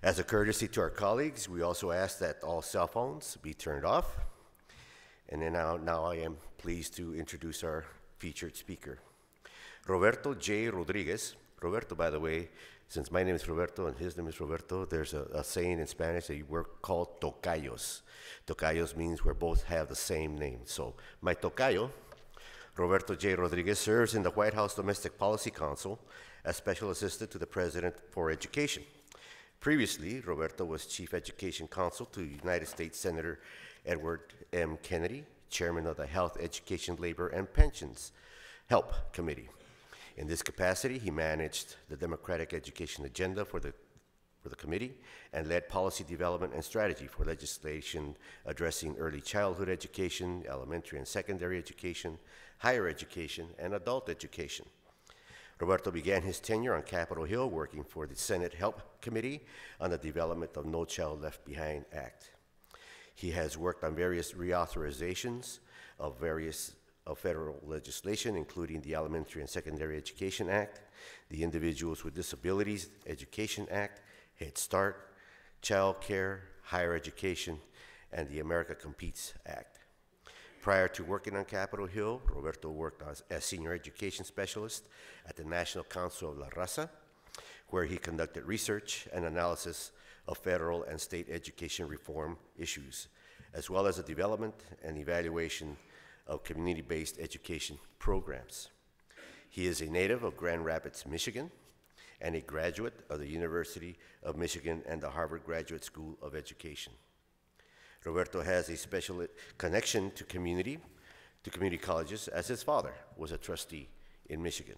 As a courtesy to our colleagues, we also ask that all cell phones be turned off. And then now I am pleased to introduce our featured speaker, Roberto J. Rodriguez. Roberto, by the way, since my name is Roberto and his name is Roberto, there's a saying in Spanish that we're called tocayos. Tocayos means we both have the same name. So my tocayo, Roberto J. Rodriguez, serves in the White House Domestic Policy Council as Special Assistant to the President for Education. Previously, Roberto was Chief Education Counsel to United States Senator Edward M. Kennedy, Chairman of the Health, Education, Labor, and Pensions HELP Committee. In this capacity, he managed the Democratic education agenda for the committee and led policy development and strategy for legislation addressing early childhood education, elementary and secondary education, higher education, and adult education. Roberto began his tenure on Capitol Hill working for the Senate HELP Committee on the development of No Child Left Behind Act. He has worked on various reauthorizations of federal legislation, including the Elementary and Secondary Education Act, the Individuals with Disabilities Education Act, Head Start, Child Care, Higher Education, and the America Competes Act. Prior to working on Capitol Hill, Roberto worked as Senior Education Specialist at the National Council of La Raza, where he conducted research and analysis of federal and state education reform issues, as well as the development and evaluation of community-based education programs. He is a native of Grand Rapids, Michigan, and a graduate of the University of Michigan and the Harvard Graduate School of Education. Roberto has a special connection to community colleges, as his father was a trustee in Michigan.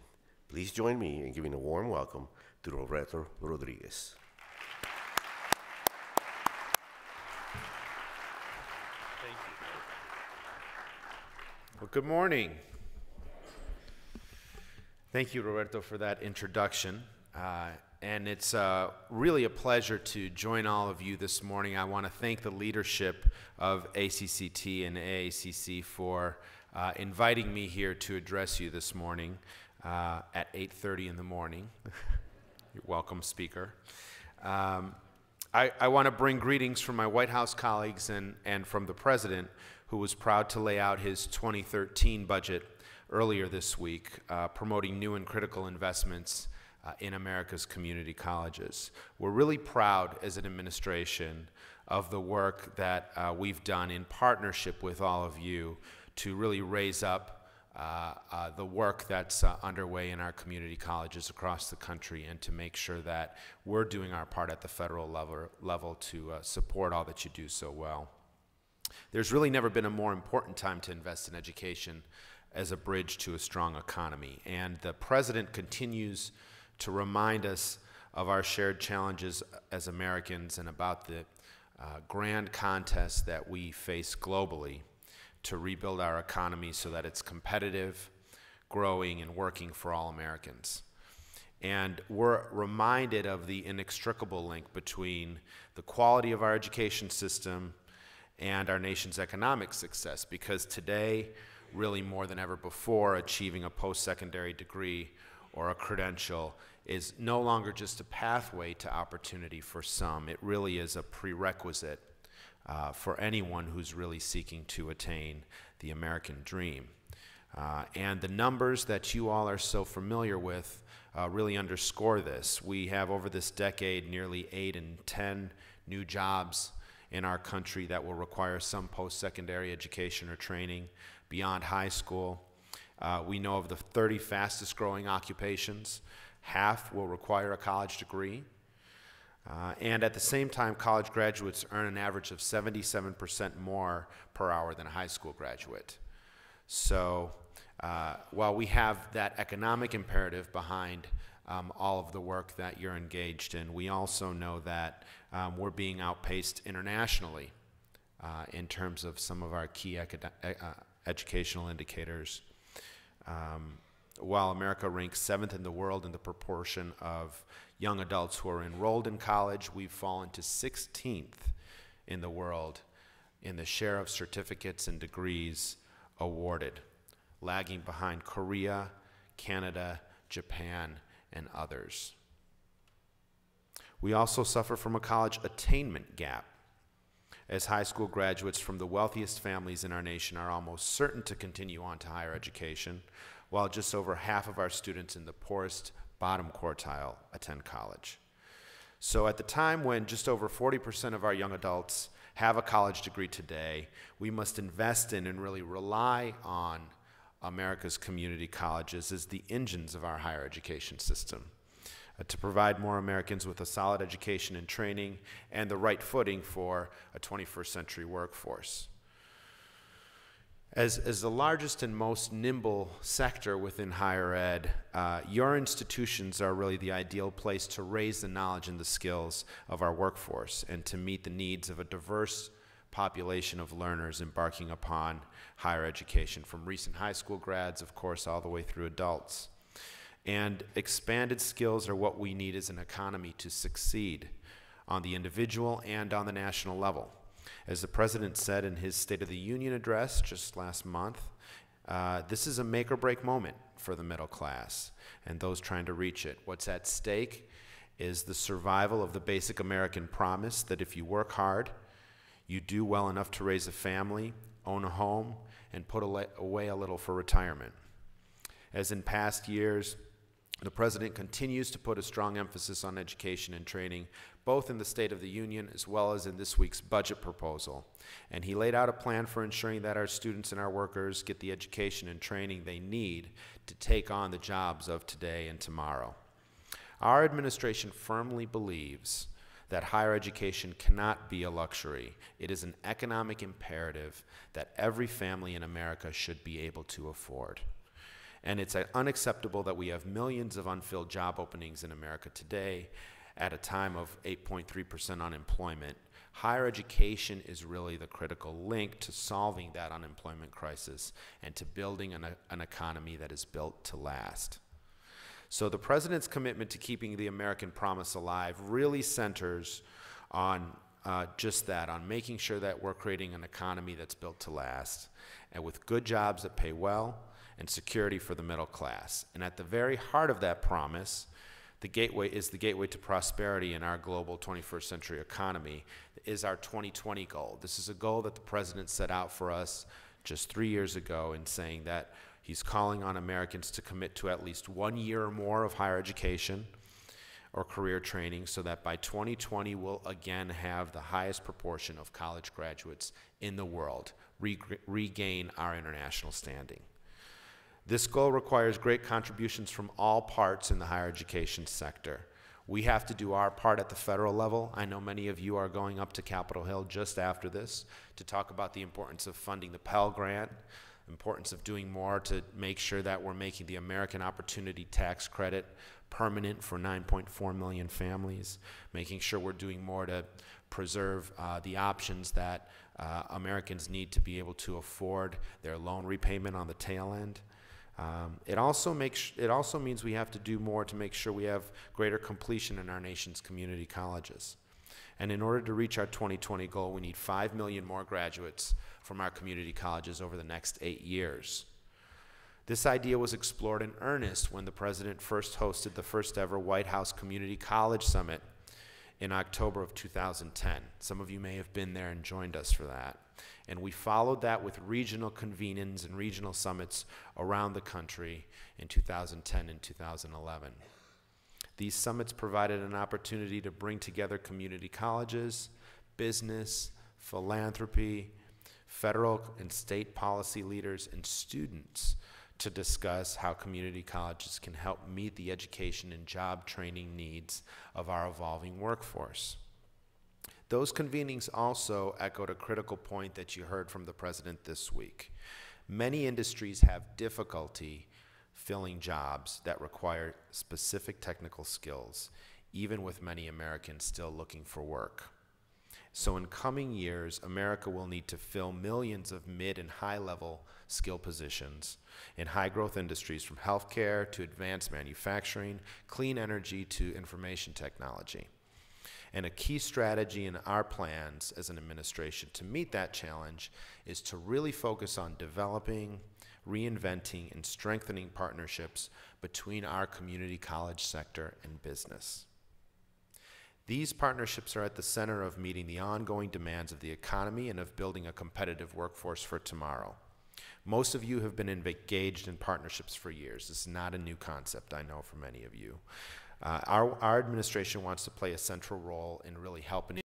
Please join me in giving a warm welcome to Roberto Rodriguez. Thank you. Well, good morning. Thank you, Roberto, for that introduction. And it's really a pleasure to join all of you this morning. I want to thank the leadership of ACCT and AACC for inviting me here to address you this morning at 8:30 in the morning. You're welcome, Speaker. I want to bring greetings from my White House colleagues and from the President, who was proud to lay out his 2013 budget earlier this week, promoting new and critical investments in America's community colleges. We're really proud as an administration of the work that we've done in partnership with all of you to really raise up the work that's underway in our community colleges across the country and to make sure that we're doing our part at the federal level to support all that you do so well. There's really never been a more important time to invest in education as a bridge to a strong economy, and the President continues to remind us of our shared challenges as Americans and about the grand contest that we face globally to rebuild our economy so that it's competitive, growing, and working for all Americans. And we're reminded of the inextricable link between the quality of our education system and our nation's economic success, because today, really more than ever before, achieving a post-secondary degree or a credential is no longer just a pathway to opportunity for some. It really is a prerequisite for anyone who's really seeking to attain the American dream. And the numbers that you all are so familiar with really underscore this. We have over this decade nearly 8 in 10 new jobs in our country that will require some post-secondary education or training beyond high school. We know of the 30 fastest growing occupations, half will require a college degree. And at the same time, college graduates earn an average of 77% more per hour than a high school graduate. So while we have that economic imperative behind all of the work that you're engaged in, we also know that we're being outpaced internationally in terms of some of our key educational indicators. While America ranks 7th in the world in the proportion of young adults who are enrolled in college, we've fallen to 16th in the world in the share of certificates and degrees awarded, lagging behind Korea, Canada, Japan, and others. We also suffer from a college attainment gap, as high school graduates from the wealthiest families in our nation are almost certain to continue on to higher education, while just over half of our students in the poorest bottom quartile attend college. So at the time when just over 40% of our young adults have a college degree today, we must invest in and really rely on America's community colleges as the engines of our higher education system, to provide more Americans with a solid education and training and the right footing for a 21st century workforce. As the largest and most nimble sector within higher ed, your institutions are really the ideal place to raise the knowledge and the skills of our workforce and to meet the needs of a diverse population of learners embarking upon higher education, from recent high school grads, of course, all the way through adults. And expanded skills are what we need as an economy to succeed on the individual and on the national level. As the President said in his State of the Union address just last month, this is a make or break moment for the middle class and those trying to reach it. What's at stake is the survival of the basic American promise that if you work hard, you do well enough to raise a family, own a home, and put away a little for retirement. As in past years, the President continues to put a strong emphasis on education and training, both in the State of the Union as well as in this week's budget proposal. And he laid out a plan for ensuring that our students and our workers get the education and training they need to take on the jobs of today and tomorrow. Our administration firmly believes that higher education cannot be a luxury. It is an economic imperative that every family in America should be able to afford. And it's unacceptable that we have millions of unfilled job openings in America today at a time of 8.3% unemployment. Higher education is really the critical link to solving that unemployment crisis and to building an economy that is built to last. So the President's commitment to keeping the American promise alive really centers on just that, on making sure that we're creating an economy that's built to last and with good jobs that pay well and security for the middle class. And at the very heart of that promise, the gateway to prosperity in our global 21st century economy is our 2020 goal. This is a goal that the President set out for us just 3 years ago in saying that he's calling on Americans to commit to at least 1 year or more of higher education or career training so that by 2020 we'll again have the highest proportion of college graduates in the world, regain our international standing. This goal requires great contributions from all parts in the higher education sector. We have to do our part at the federal level. I know many of you are going up to Capitol Hill just after this to talk about the importance of funding the Pell Grant, importance of doing more to make sure that we're making the American Opportunity Tax Credit permanent for 9.4 million families, making sure we're doing more to preserve the options that Americans need to be able to afford their loan repayment on the tail end. It also means we have to do more to make sure we have greater completion in our nation's community colleges. And in order to reach our 2020 goal, we need 5 million more graduates from our community colleges over the next 8 years. This idea was explored in earnest when the President first hosted the first ever White House Community College Summit in October of 2010. Some of you may have been there and joined us for that. And we followed that with regional convenings and regional summits around the country in 2010 and 2011. These summits provided an opportunity to bring together community colleges, business, philanthropy, federal and state policy leaders, and students to discuss how community colleges can help meet the education and job training needs of our evolving workforce. Those convenings also echoed a critical point that you heard from the President this week. Many industries have difficulty filling jobs that require specific technical skills, even with many Americans still looking for work. So in coming years, America will need to fill millions of mid and high-level skill positions in high-growth industries from healthcare to advanced manufacturing, clean energy to information technology. And a key strategy in our plans as an administration to meet that challenge is to really focus on developing, reinventing, and strengthening partnerships between our community college sector and business. These partnerships are at the center of meeting the ongoing demands of the economy and of building a competitive workforce for tomorrow. Most of you have been engaged in partnerships for years. This is not a new concept, I know, for many of you. Our administration wants to play a central role in really helping